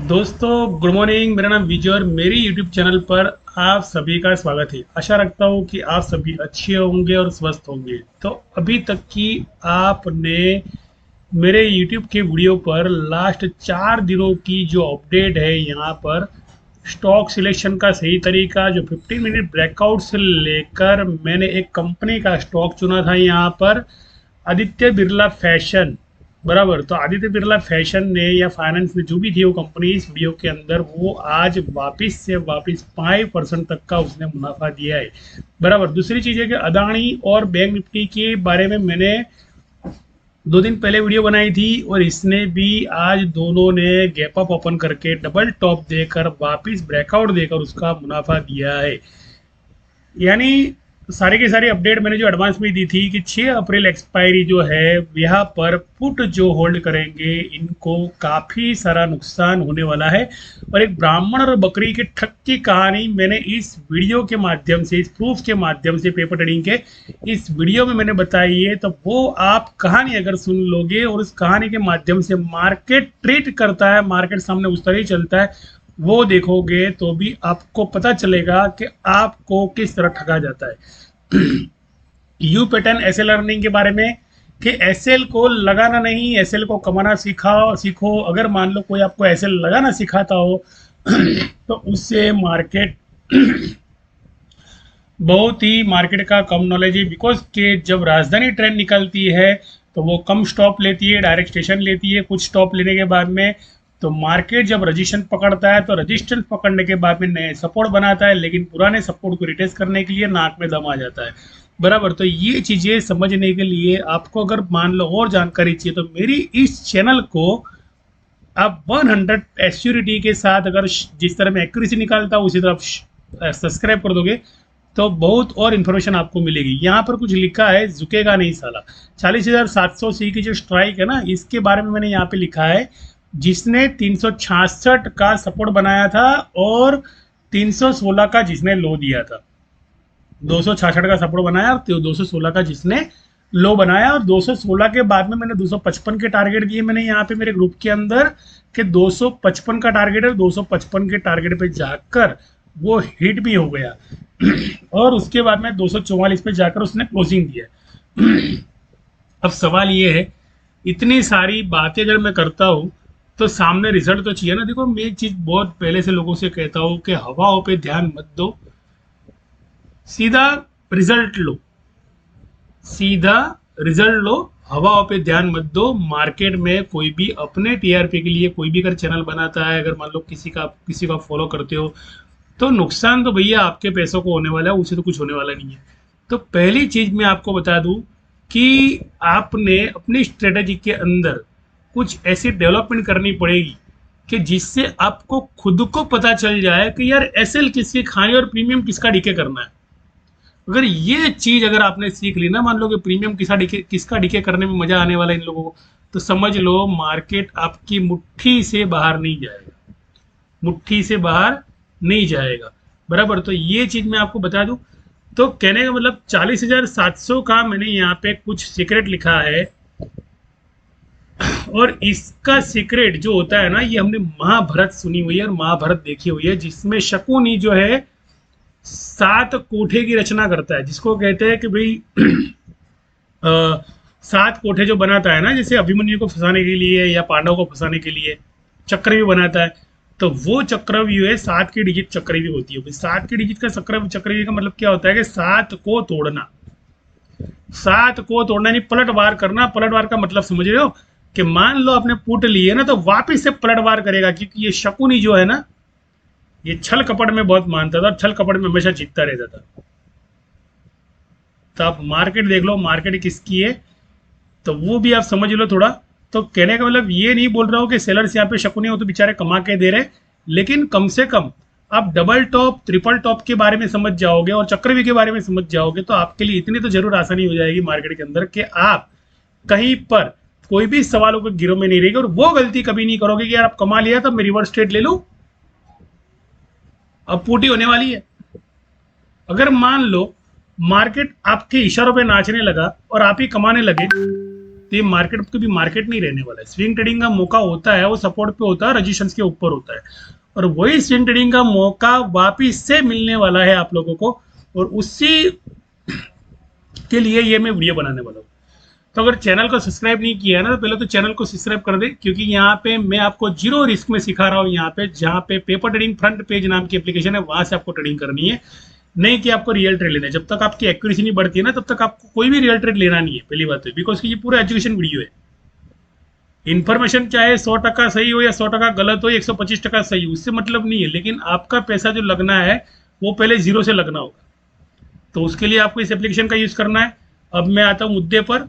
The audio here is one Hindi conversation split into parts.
दोस्तों गुड मॉर्निंग। मेरा नाम विजय और मेरी यूट्यूब चैनल पर आप सभी का स्वागत है। आशा रखता हूँ कि आप सभी अच्छे होंगे और स्वस्थ होंगे। तो अभी तक की आपने मेरे यूट्यूब के वीडियो पर लास्ट 4 दिनों की जो अपडेट है, यहाँ पर स्टॉक सिलेक्शन का सही तरीका, जो 15 मिनट ब्रेकआउट से लेकर मैंने एक कंपनी का स्टॉक चुना था यहाँ पर, आदित्य बिरला फैशन। बराबर, तो आदित्य बिरला फैशन ने या फाइनेंस ने, जो भी थी वो कंपनी, इस वीडियो के अंदर वो आज वापस 5% तक का उसने मुनाफा दिया है। बराबर, दूसरी चीज़ है कि अदानी और बैंक निफ्टी के बारे में मैंने 2 दिन पहले वीडियो बनाई थी और इसने भी आज दोनों ने गैप अप ओपन करके डबल टॉप देकर वापस ब्रेकआउट देकर उसका मुनाफा दिया है। यानी सारी की सारी अपडेट मैंने जो एडवांस में दी थी कि 6 अप्रैल एक्सपायरी जो है, यहाँ पर पुट जो होल्ड करेंगे इनको काफ़ी सारा नुकसान होने वाला है। और एक ब्राह्मण और बकरी के ठग की कहानी मैंने इस वीडियो के माध्यम से, इस प्रूफ के माध्यम से, पेपर ट्रेडिंग के इस वीडियो में मैंने बताई है। तो वो आप कहानी अगर सुन लोगे और उस कहानी के माध्यम से मार्केट ट्रेड करता है, मार्केट सामने उस तरह ही चलता है, वो देखोगे तो भी आपको पता चलेगा कि आपको किस तरह ठगा जाता है। यू पैटर्न एसएल अर्निंग के बारे में कि एसएल को लगाना नहीं, एसएल को कमाना सीखो। अगर मान लो कोई आपको एसएल लगाना सिखाता हो तो उससे मार्केट बहुत ही मार्केट का कम नॉलेज है। बिकॉज के जब राजधानी ट्रेन निकलती है तो वो कम स्टॉप लेती है, डायरेक्ट स्टेशन लेती है। कुछ स्टॉप लेने के बाद में तो मार्केट जब रजिस्टेंस पकड़ता है तो रजिस्टेंस पकड़ने के बाद में नए सपोर्ट बनाता है, लेकिन पुराने सपोर्ट को रिटेस्ट करने के लिए नाक में दम आ जाता है। बराबर, तो ये चीज़ें समझने के लिए आपको अगर मान लो और जानकारी चाहिए तो मेरी इस चैनल को आप 100 एश्योरिटी के साथ, अगर जिस तरह मैं एक्यूरेसी निकालता हूँ उसी तरह सब्सक्राइब कर दोगे तो बहुत और इन्फॉर्मेशन आपको मिलेगी। यहाँ पर कुछ लिखा है, झुकेगा नहीं साला। 40,700 सी की जो स्ट्राइक है ना, इसके बारे में मैंने यहाँ पे लिखा है, जिसने 366 का सपोर्ट बनाया था और 316 का जिसने लो दिया था। 266 का सपोर्ट बनाया और 216 का जिसने लो बनाया। और 216 के बाद में मैंने 255 के टारगेट दिए मैंने यहाँ पे मेरे ग्रुप के अंदर कि 255 का टारगेट है। 255 के टारगेट पे जाकर वो हिट भी हो गया और उसके बाद में 244 पे जाकर उसने क्लोजिंग दिया। अब सवाल ये है, इतनी सारी बातें अगर मैं करता हूँ तो सामने रिजल्ट तो चाहिए ना। देखो, मैं एक चीज बहुत पहले से लोगों से कहता हूँ कि हवाओं पे ध्यान मत दो, सीधा रिजल्ट लो, सीधा रिजल्ट लो, हवाओं पे ध्यान मत दो। मार्केट में कोई भी अपने टीआरपी के लिए कोई भी अगर चैनल बनाता है, अगर मान लो किसी का फॉलो करते हो, तो नुकसान तो भैया आपके पैसों को होने वाला है, उसे तो कुछ होने वाला नहीं है। तो पहली चीज मैं आपको बता दूं कि आपने अपनी स्ट्रेटेजी के अंदर कुछ ऐसी डेवलपमेंट करनी पड़ेगी कि जिससे आपको खुद को पता चल जाए कि यार एसएल किसकी खानी और प्रीमियम किसका डीके करना है। अगर ये चीज अगर आपने सीख ली ना, मान लो कि प्रीमियम किसका डीके करने में मजा आने वाला है इन लोगों को, तो समझ लो मार्केट आपकी मुट्ठी से बाहर नहीं जाएगा, मुट्ठी से बाहर नहीं जाएगा। बराबर, तो ये चीज मैं आपको बता दूं। तो कहने का मतलब 40,700 का मैंने यहाँ पे कुछ सीक्रेट लिखा है और इसका सीक्रेट जो होता है ना, ये हमने महाभारत सुनी हुई है और महाभारत देखी हुई है, जिसमें शकुनी जो है 7 कोठे की रचना करता है, जिसको कहते हैं कि भाई 7 कोठे जो बनाता है ना, जैसे अभिमन्यु को फंसाने के लिए या पांडव को फंसाने के लिए चक्रव्यूह बनाता है, तो वो चक्रव्यूह है 7 की डिजिट चक्रव्यूह होती है। 7 की डिजिट का चक्रव्यूह का मतलब क्या होता है कि 7 को तोड़ना, 7 को तोड़ना यानी पलटवार करना। पलटवार का मतलब समझ रहे हो कि मान लो आपने पुट ली है ना, तो वापिस से पलटवार करेगा, क्योंकि ये शकुनी जो है ना, ये छल कपट में बहुत मानता था और छल कपट में हमेशा जीतता रहता था। तो आप मार्केट देख लो, मार्केट किसकी है तो वो भी आप समझ लो थोड़ा। तो कहने का मतलब ये नहीं बोल रहा हूँ कि सेलर्स यहाँ पे शकुनी हो तो बेचारे कमा के दे रहे, लेकिन कम से कम आप डबल टॉप, ट्रिपल टॉप के बारे में समझ जाओगे और चक्रव्यूह के बारे में समझ जाओगे तो आपके लिए इतनी तो जरूर आसानी हो जाएगी मार्केट के अंदर कि आप कहीं पर कोई भी सवालों के गिरोह में नहीं रहेगी और वो गलती कभी नहीं करोगे कि यार आप कमा लिया तो मैं रिवर्स ट्रेड ले लूं, अब पूटी होने वाली है। अगर मान लो मार्केट आपके इशारों पे नाचने लगा और आप ही कमाने लगे तो ये मार्केट कभी मार्केट नहीं रहने वाला है। स्विंग ट्रेडिंग का मौका होता है वो सपोर्ट पे होता है, रजिस्टेंस के ऊपर होता है, और वही स्विंग ट्रेडिंग का मौका वापिस से मिलने वाला है आप लोगों को, और उसी के लिए ये मैं वीडियो बनाने वाला हूँ। तो अगर चैनल को सब्सक्राइब नहीं किया है ना, तो पहले तो चैनल को सब्सक्राइब कर दे, क्योंकि यहाँ पे मैं आपको जीरो रिस्क में सिखा रहा हूँ। यहाँ पे जहाँ पे पेपर ट्रेडिंग फ्रंट पेज नाम की एप्लीकेशन है, वहां से आपको ट्रेडिंग करनी है, नहीं कि आपको रियल ट्रेड लेना है। जब तक आपकी एक्यूरेसी नहीं बढ़ती है ना, तब तक आपको कोई भी रियल ट्रेड लेना नहीं है, पहली बात है, बिकॉज ये पूरा एजुकेशन वीडियो है। इन्फॉर्मेशन चाहे 100% सही हो या 100% गलत हो, 125% सही हो, उससे मतलब नहीं है, लेकिन आपका पैसा जो लगना है वो पहले जीरो से लगना होगा। तो उसके लिए आपको इस एप्लीकेशन का यूज करना है। अब मैं आता हूँ मुद्दे पर।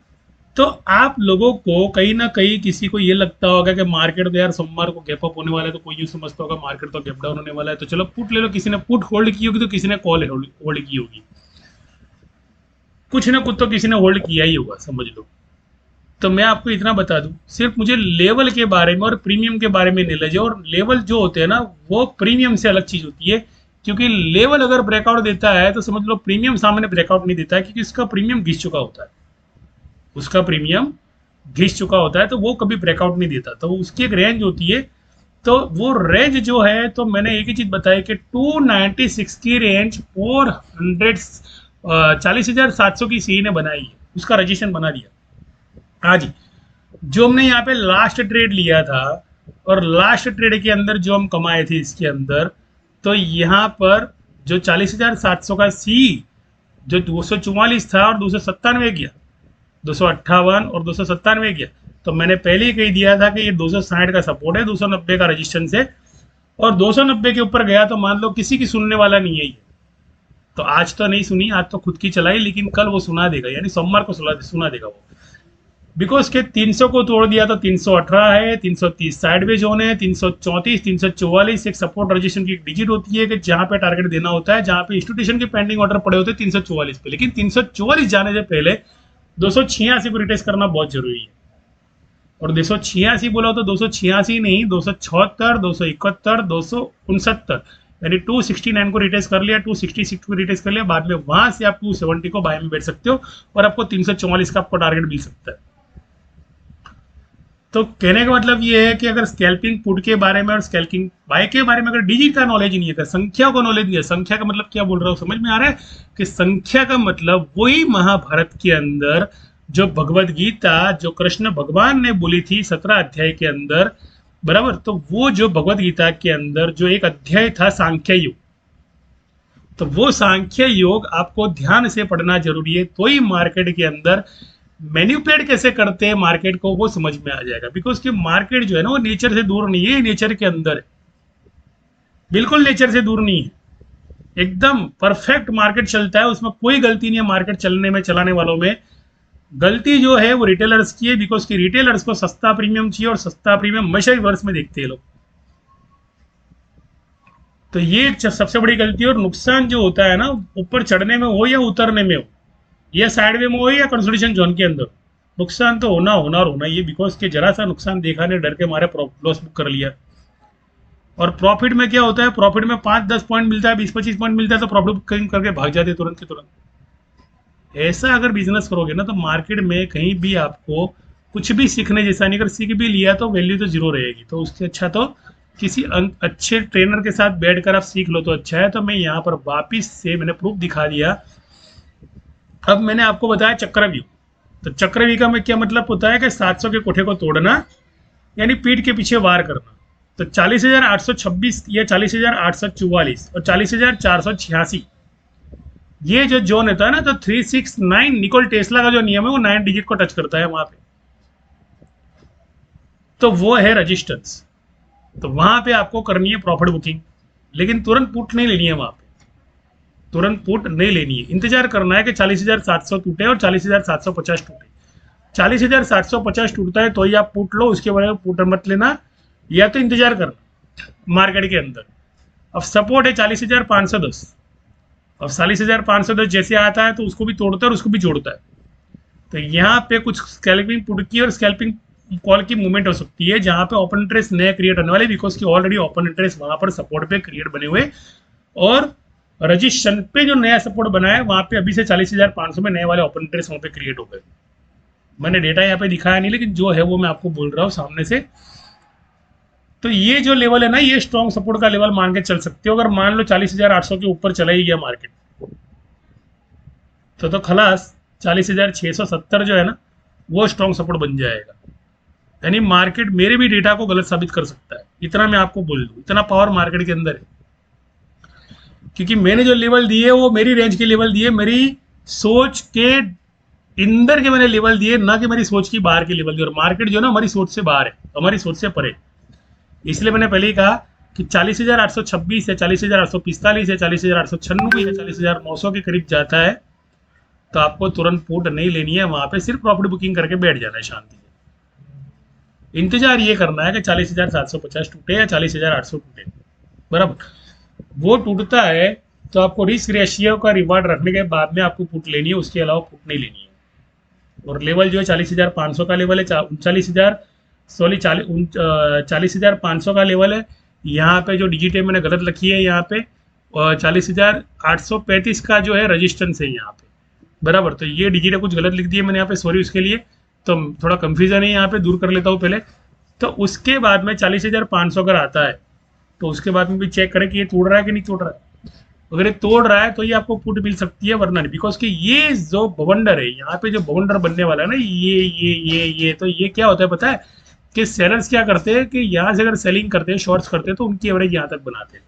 तो आप लोगों को कहीं ना कहीं किसी को ये लगता होगा कि मार्केट तो यार सोमवार को गैप अप होने वाला है, तो कोई यूँ समझता होगा मार्केट तो गैप डाउन होने वाला है, तो चलो पुट ले लो। किसी ने पुट होल्ड की होगी, तो किसी ने कॉल होल्ड की होगी, कुछ ना कुछ तो किसी ने होल्ड किया ही होगा, समझ लो। तो मैं आपको इतना बता दूं, सिर्फ मुझे लेवल के बारे में और प्रीमियम के बारे में नॉलेज है, और लेवल जो होते हैं ना वो प्रीमियम से अलग चीज होती है। क्योंकि लेवल अगर ब्रेकआउट देता है तो समझ लो प्रीमियम सामने ब्रेकआउट नहीं देता है, क्योंकि उसका प्रीमियम घिस चुका होता है, उसका प्रीमियम घिस चुका होता है, तो वो कभी ब्रेकआउट नहीं देता। तो उसकी एक रेंज होती है, तो वो रेंज जो है, तो मैंने एक ही चीज बताई कि 296 की रेंज 400 40,700 की सी ने बनाई है, उसका रजिस्ट्रेशन बना दिया। हाँ जी, जो हमने यहाँ पे लास्ट ट्रेड लिया था, और लास्ट ट्रेड के अंदर जो हम कमाए थे इसके अंदर, तो यहाँ पर जो 40,700 का सी, जो 244 था और 297 गया, 258 और 297 गया, तो मैंने पहले ही कह दिया था कि ये 260 का सपोर्ट है, 290 का रजिस्टेंस है, और 290 के ऊपर गया तो मान लो किसी की सुनने वाला नहीं है ये। तो आज तो नहीं सुनी, आज तो खुद की चलाई, लेकिन कल वो सुना देगा, यानी सोमवार को सुना देगा वो, बिकॉज के 300 को तोड़ दिया तो 318 है, 330 साइडवेज जोन है, 334, 344 एक सपोर्ट रजिस्ट्रेशन की एक डिजिट होती है कि जहां पे टारगेट देना होता है, जहां पे इंस्टीट्यूशन के पेंडिंग ऑर्डर पड़े होते हैं 344 पे। लेकिन 344 जाने से पहले 286 को रिटेस्ट करना बहुत जरूरी है। और 286 बोला तो 286 नहीं, 276, 271, 269, यानी 269 को रिटेस्ट कर लिया, 266 को रिटेस्ट कर लिया, बाद में वहां से आप 270 को बाय में बैठ सकते हो, और आपको 344 का आपको टारगेट मिल सकता है। तो कहने का मतलब ये है कि अगर स्कैल्पिंग पुट के बारे में और स्कैल्पिंग बाय के बारे में अगर डिजिट का नॉलेज नहीं है, अगर संख्या को नॉलेज नहीं है, संख्या का मतलब क्या बोल रहा हूँ समझ में आ रहा है, कि संख्या का मतलब वही महाभारत के अंदर जो भगवत गीता जो कृष्ण भगवान ने बोली थी 17 अध्याय के अंदर, बराबर, तो वो जो भगवत गीता के अंदर जो एक अध्याय था सांख्य योग, तो वो सांख्य योग आपको ध्यान से पढ़ना जरूरी है, तो ही मार्केट के अंदर मैनिपुलेट कैसे करते हैं मार्केट को वो समझ में आ जाएगा। बिकॉज कि मार्केट जो है ना वो नेचर से दूर नहीं है, नेचर के अंदर है, बिल्कुल नेचर से दूर नहीं है, एकदम परफेक्ट मार्केट चलता है, उसमें कोई गलती नहीं है। मार्केट चलने में, चलाने वालों में गलती जो है वो रिटेलर्स की है, बिकॉज कि रिटेलर्स को सस्ता प्रीमियम चाहिए, और सस्ता प्रीमियम हमेशा रिवर्स में देखते हैं लोग। तो ये सबसे बड़ी गलती है। और नुकसान जो होता है ना, ऊपर चढ़ने में हो या उतरने में हो, या साइड में हो या कंसोलिडेशन जोन के अंदर, नुकसान तो होना और होना ही है। बिकॉज के जरा सा नुकसान देखा ने डर के मारे लॉस बुक कर लिया। और प्रॉफिट में क्या होता है, प्रॉफिट में 5-10 पॉइंट मिलता है, 20-25 पॉइंट मिलता है, तो प्रॉफिट बुकिंग करके भाग जाते हैं तुरंत के तुरंत। ऐसा अगर बिजनेस करोगे ना, तो मार्केट में कहीं भी आपको कुछ भी सीखने जैसा नहीं, अगर सीख भी लिया तो वैल्यू तो जीरो रहेगी। तो उससे अच्छा तो किसी अच्छे ट्रेनर के साथ बैठकर आप सीख लो तो अच्छा है। तो मैं यहाँ पर वापिस से मैंने प्रूफ दिखा दिया। अब मैंने आपको बताया चक्रव्यूह। तो चक्रव्यूह का में क्या मतलब होता है कि 700 के कोठे को तोड़ना, यानी पीठ के पीछे वार करना। तो 40,826 या 40,844 और 40,486 ये जो जोन होता है ना, तो 369 निकोल टेस्ला का जो नियम है वो 9 डिजिट को टच करता है वहां पे, तो वो है रजिस्टेंस। तो वहां पे आपको करनी है प्रॉफिट बुकिंग, लेकिन तुरंत पुट नहीं लेनी है वहां पे, तुरंत पुट नहीं लेनी है, इंतजार करना है कि 40,700 टूटे और 40,750 टूटे। 40,750 टूटता है तो ही आप पुट लो, उसके बाद पुट मत लेना, या तो इंतजार करना मार्केट के अंदर। अब सपोर्ट है 40,510, अब 40,510 जैसे आता है तो उसको भी तोड़ता है और उसको भी जोड़ता है। तो यहाँ पे कुछ स्कैल्पिंग पुट की और स्कैल्पिंग कॉल की मूवमेंट हो सकती है, जहां पे ओपन इंटरेस्ट नए क्रिएट होने वाले, बिकॉज की ऑलरेडी ओपन इंटरेस्ट वहां पर सपोर्ट पे क्रिएट बने हुए, और रजिस्ट्रेशन पे जो नया सपोर्ट बना है वहां पे अभी से 40,500 में नए वाले ओपन इंटरेस्ट वहां पे क्रिएट हो गए। मैंने डेटा यहाँ पे दिखाया नहीं, लेकिन जो है वो मैं आपको बोल रहा हूँ सामने से। तो ये जो लेवल है ना, ये स्ट्रॉन्ग सपोर्ट का लेवल मान के चल सकते हो। अगर मान लो 40,800 के ऊपर चला ही गया मार्केट, तो खलास 40,670 जो है ना, वो स्ट्रॉन्ग सपोर्ट बन जाएगा। यानी मार्केट मेरे भी डेटा को गलत साबित कर सकता है, इतना मैं आपको बोल दूं, इतना पावर मार्केट के अंदर है। क्योंकि मैंने जो लेवल दिए वो मेरी रेंज के लेवल दिए, मेरी सोच के अंदर के मैंने लेवल दिए, ना कि मेरी सोच की बाहर के लेवल दिए। और मार्केट जो है ना हमारी सोच से बाहर है, हमारी सोच से परे। इसलिए मैंने पहले ही कहा कि 40,826 या 40,845 या 40,896 या 40,900 के करीब जाता है तो आपको तुरंत पुट नहीं लेनी है, वहां पे सिर्फ प्रॉफिट बुकिंग करके बैठ जाना है शांति से। इंतजार ये करना है कि 40,750 टूटे या 40,800 टूटे, बराबर। वो टूटता है तो आपको रिस्क रेशियो का रिवार्ड रखने के बाद में आपको पुट लेनी है, उसके अलावा पुट नहीं लेनी है। और लेवल जो है 40,500 का लेवल है, 39,000 सॉरी 40,500 का लेवल है। यहाँ पे जो डिजिट है मैंने गलत लिखी है, यहाँ पे 40,835 का जो है रजिस्टेंस है यहाँ पे, बराबर। तो ये डिजिट कुछ गलत लिख दी है मैंने यहाँ पे, सॉरी उसके लिए। तो थोड़ा कंफ्यूजन है यहाँ पे, दूर कर लेता हूँ पहले। तो उसके बाद में 40,500 अगर आता है तो उसके बाद में भी चेक करें कि ये तोड़ रहा है कि नहीं तोड़ रहा है। अगर ये तोड़ रहा है तो ये आपको पुट मिल सकती है, वरना नहीं। बिकॉज कि ये जो बवंडर है यहाँ पे, जो बवंडर बनने वाला है ना, ये तो ये क्या होता है पता है कि सेलर्स क्या करते हैं कि यहाँ से अगर सेलिंग करते हैं, शॉर्ट्स करते हैं, तो उनकी एवरेज यहाँ तक बनाते हैं।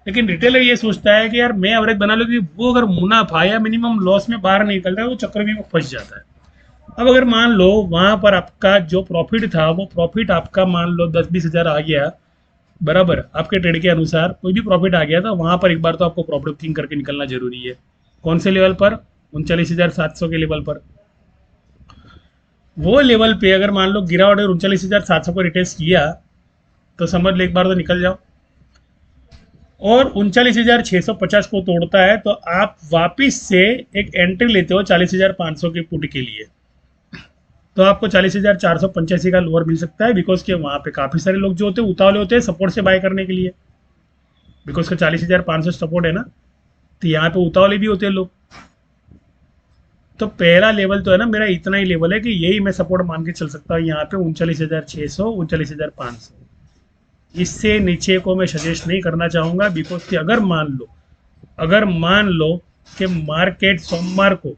लेकिन रिटेलर ये सोचता है कि यार मैं एवरेज बना लूँ, वो अगर मुनाफा या मिनिमम लॉस में बाहर निकलता है वो चक्रव्यूह में फंस जाता है। अब अगर मान लो वहां पर आपका जो प्रॉफिट था, वो प्रॉफिट आपका मान लो 10-20 हज़ार आ गया, बराबर, आपके ट्रेड के अनुसार कोई भी प्रॉफिट आ गया, तो वहां पर एक बार तो आपको प्रॉफिट बुकिंग करके निकलना जरूरी है। कौन से लेवल पर? 39,700 के लेवल पर। वो लेवल पे अगर मान लो गिरा और 39,700 को रिटेस्ट किया, तो समझ लो एक बार तो निकल जाओ। और 39,650 को तोड़ता है तो आप वापिस से एक एंट्री लेते हो 40,500 के पुट के लिए, तो आपको 40,485 का लोअर मिल सकता है। बिकॉज के वहां पे काफी सारे लोग जो होते हैं उतावले होते हैं सपोर्ट से बाय करने के लिए, बिकॉज का 40,500 सपोर्ट है ना, तो यहाँ पे उतावले भी होते हैं लोग। तो पहला लेवल तो है ना मेरा इतना ही लेवल है कि यही मैं सपोर्ट मान के चल सकता हूँ यहाँ पे 39,600, 39,500। इससे नीचे को मैं सजेस्ट नहीं करना चाहूंगा। बिकॉज कि अगर मान लो कि मार्केट सोमवार को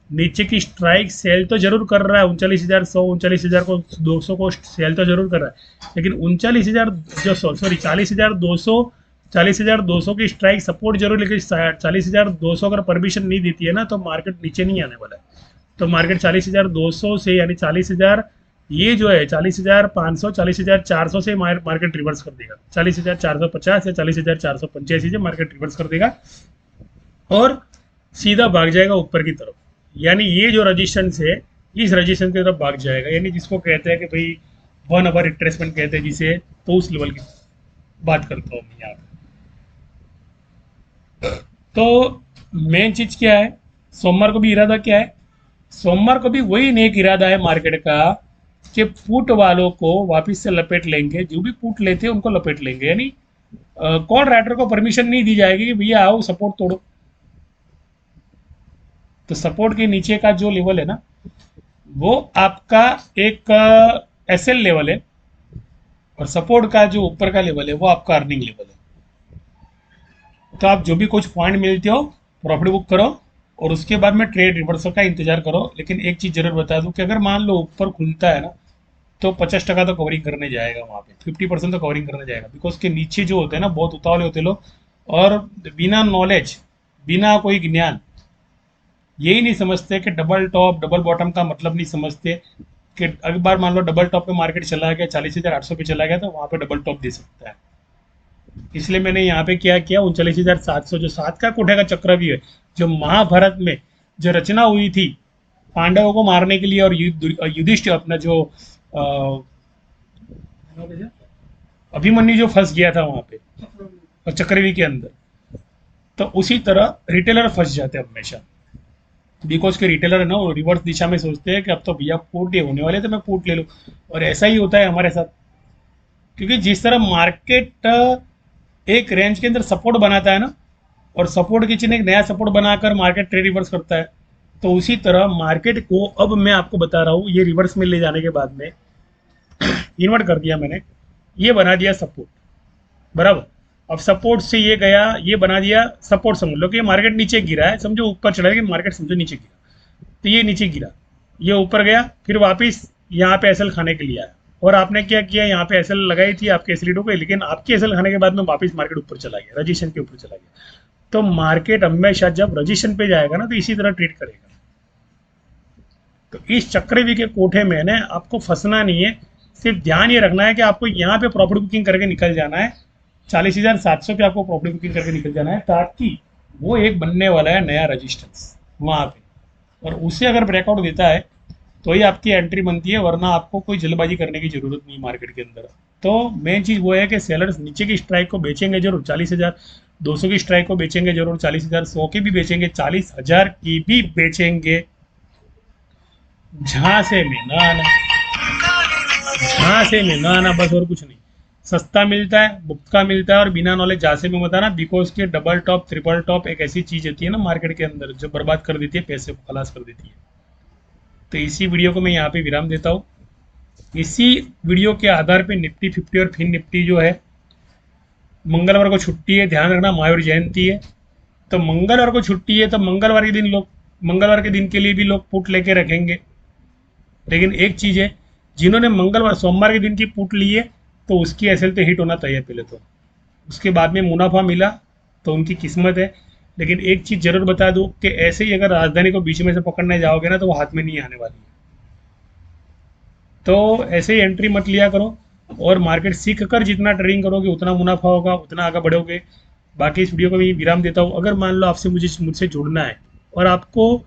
नीचे की स्ट्राइक सेल तो जरूर कर रहा है, 39,100, 39,200 को सेल तो जरूर कर रहा है, लेकिन 39,000 जो सॉरी 40,200 की स्ट्राइक सपोर्ट जरूर, लेकिन 40,200 अगर परमिशन नहीं देती है ना तो मार्केट नीचे नहीं आने वाला है। तो मार्केट 40,200 से, यानी 40,000, ये जो है 40,500, 40,400 से मार्केट रिवर्स कर देगा। 40,450 या 40,485 से मार्केट रिवर्स कर देगा और सीधा भाग जाएगा ऊपर की तरफ। यानी ये जो रजिस्टेंस है, इस रजिस्टेंस की तरफ भाग जाएगा, यानी जिसको कहते हैं कि भाई 1 आवर रिट्रेसमेंट कहते हैं जिसे, तो उस लेवल की बात करता हूँ मैं यहाँ पे। तो मेन चीज क्या है, सोमवार को भी इरादा क्या है? सोमवार को भी वही नेक इरादा है मार्केट का कि पुट वालों को वापस से लपेट लेंगे, जो भी पुट लेते हैं उनको लपेट लेंगे। यानी कॉल राइटर को परमिशन नहीं दी जाएगी कि भैया आओ सपोर्ट तोड़ो। तो सपोर्ट के नीचे का जो लेवल है ना, वो आपका एक एसएल लेवल है, और सपोर्ट का जो ऊपर का लेवल है वो आपका अर्निंग लेवल है। तो आप जो भी कुछ पॉइंट मिलते हो प्रॉफिट बुक करो और उसके बाद में ट्रेड रिवर्सल का इंतजार करो। लेकिन एक चीज़ जरूर बता दूं कि अगर मान लो ऊपर खुलता है ना, तो 50% तो कवरिंग करने जाएगा वहाँ पे, 50% तो कवरिंग करने जाएगा। बिकॉज के नीचे जो होते हैं ना बहुत उतावले होते लोग, और बिना नॉलेज, बिना कोई ज्ञान, यही नहीं समझते कि डबल टॉप डबल बॉटम का मतलब नहीं समझते कि अगर बार मान लो डबल टॉप पे मार्केट चला गया, 40,800 पे चला गया, तो वहाँ पे डबल टॉप दे सकता है। इसलिए मैंने यहाँ पे क्या किया, 39,700 जो 7 का कोठे का चक्र भी है, जो महाभारत में जो रचना हुई थी पांडवों को मारने के लिए, और युधिष्ठिर अपना जो अभिमन्यु जो फंस गया था वहां पे और चक्रव्यूह के अंदर, तो उसी तरह रिटेलर फंस जाते हैं हमेशा। बिकॉज के रिटेलर है ना, वो रिवर्स दिशा में सोचते हैं कि अब तो भैया पुट ये होने वाले तो मैं पुट ले लूँ, और ऐसा ही होता है हमारे साथ। क्योंकि जिस तरह मार्केट एक रेंज के अंदर सपोर्ट बनाता है ना, और सपोर्ट के चिन्ह एक नया सपोर्ट बनाकर मार्केट ट्रेड रिवर्स करता है, तो उसी तरह मार्केट को अब मैं आपको बता रहा हूँ, ये रिवर्स में ले जाने के बाद में इन्वर्ट कर दिया मैंने, ये बना दिया सपोर्ट, बराबर। अब सपोर्ट से ये गया, ये बना दिया सपोर्ट, समझ लो कि मार्केट नीचे गिरा है, समझो ऊपर चढ़ा है कि मार्केट समझो नीचे गिरा, तो ये नीचे गिरा, ये ऊपर गया, फिर वापस यहाँ पे एसएल खाने के लिए आया, और आपने क्या किया, यहाँ पे एसएल लगाई थी आपके एसएल को, लेकिन आपकी एसएल खाने के बाद में वापस मार्केट ऊपर चला गया, रजिस्ट्रेशन के ऊपर चला गया। तो मार्केट हमेशा जब रजिस्ट्रेशन पे जाएगा ना तो इसी तरह ट्रीट करेगा। तो इस चक्रव्यूह के कोठे में ना आपको फंसना नहीं है, सिर्फ ध्यान ये रखना है कि आपको यहाँ पे प्रॉफिट बुकिंग करके निकल जाना है, 40,700 पे आपको प्रॉफिट बुकिंग करके निकल जाना है, ताकि वो एक बनने वाला है नया रजिस्टेंस वहाँ पे, और उसे अगर ब्रेकआउट देता है तो ही आपकी एंट्री बनती है, वरना आपको कोई जल्दबाजी करने की जरूरत नहीं मार्केट के अंदर। तो मेन चीज़ वो है कि सेलर्स नीचे की स्ट्राइक को बेचेंगे जरूर, 40,200 की स्ट्राइक को बेचेंगे जरूर, 40,100 की भी बेचेंगे, 40,000 की भी बेचेंगे। झांसे में ना आना, झांसे में ना आना, बस और कुछ नहीं। सस्ता मिलता है, मुफ्त का मिलता है, और बिना नॉलेज झांसे में मत आना, बिकॉज के डबल टॉप ट्रिपल टॉप एक ऐसी चीज होती है ना मार्केट के अंदर जो बर्बाद कर देती है, पैसे को खलास कर देती है। तो इसी वीडियो को मैं यहाँ पे विराम देता हूँ। इसी वीडियो के आधार पे निफ्टी 50 और फिन निफ्टी जो है, मंगलवार को छुट्टी है, ध्यान रखना महावीर जयंती है, तो मंगलवार को छुट्टी है, तो मंगलवार के दिन लोग, मंगलवार के दिन के लिए भी लोग पुट लेके रखेंगे। लेकिन एक चीज़ है, जिन्होंने मंगलवार सोमवार के दिन की पुट ली है तो उसकी एसएल तो हिट होना चाहिए पहले, तो उसके बाद में मुनाफा मिला तो उनकी किस्मत है। लेकिन एक चीज़ जरूर बता दूं कि ऐसे ही अगर राजधानी को बीच में से पकड़ने जाओगे ना तो वो हाथ में नहीं आने वाली है। तो ऐसे ही एंट्री मत लिया करो, और मार्केट सीख कर जितना ट्रेडिंग करोगे उतना मुनाफा होगा, उतना आगे बढ़ोगे। बाकी इस वीडियो को मैं विराम देता हूँ। अगर मान लो आपसे मुझसे जुड़ना है और आपको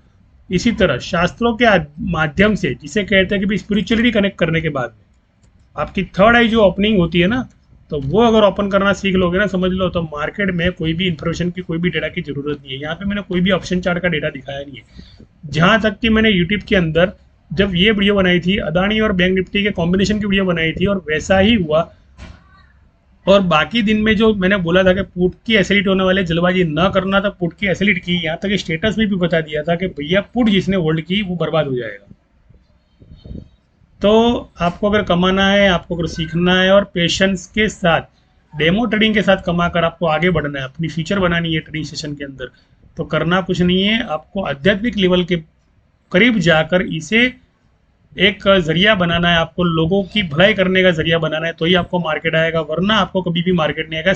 इसी तरह शास्त्रों के माध्यम से, जिसे कहते हैं कि स्पिरिचुअलिटी कनेक्ट करने के बाद में आपकी थर्ड आई जो ओपनिंग होती है ना, तो वो अगर ओपन करना सीख लोगे ना, समझ लो तो मार्केट में कोई भी इन्फॉर्मेशन की, कोई भी डेटा की जरूरत नहीं है। यहाँ पे मैंने कोई भी ऑप्शन चार्ट का डेटा दिखाया नहीं है। जहाँ तक कि मैंने यूट्यूब के अंदर जब ये वीडियो बनाई थी, अदानी और बैंक निफ्टी के कॉम्बिनेशन की वीडियो बनाई थी, और वैसा ही हुआ। और बाकी दिन में जो मैंने बोला था कि पुट की एसिलिट होने वाले, जल्दबाजी ना करना, था पुट की एसिलिट की, यहाँ तक स्टेटस में भी बता दिया था कि भैया पुट जिसने होल्ड की वो बर्बाद हो जाएगा। तो आपको अगर कमाना है, आपको अगर सीखना है, और पेशेंस के साथ, डेमो ट्रेडिंग के साथ कमा कर आपको आगे बढ़ना है, अपनी फ्यूचर बनानी है ट्रेडिंग सेशन के अंदर, तो करना कुछ नहीं है, आपको आध्यात्मिक लेवल के करीब जाकर इसे एक जरिया बनाना है, आपको लोगों की भलाई करने का जरिया बनाना है, तो ही आपको मार्केट आएगा, वरना आपको कभी भी मार्केट नहीं आएगा।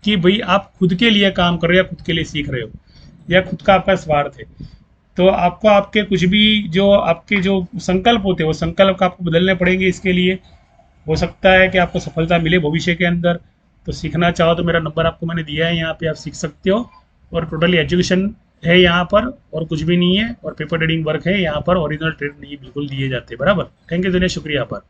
कि भाई आप खुद के लिए काम कर रहे हो, या खुद के लिए सीख रहे हो, या खुद का आपका स्वार्थ है, तो आपको आपके कुछ भी जो आपके जो संकल्प होते हैं वो संकल्प आपको बदलने पड़ेंगे। इसके लिए हो सकता है कि आपको सफलता मिले भविष्य के अंदर। तो सीखना चाहो तो मेरा नंबर आपको मैंने दिया है, यहाँ पे आप सीख सकते हो, और टोटली एजुकेशन है यहाँ पर, और कुछ भी नहीं है, और पेपर ट्रेडिंग वर्क है यहाँ पर, ओरिजिनल ट्रेड नहीं बिल्कुल दिए जाते, बराबर। थैंक यू, शुक्रिया पर।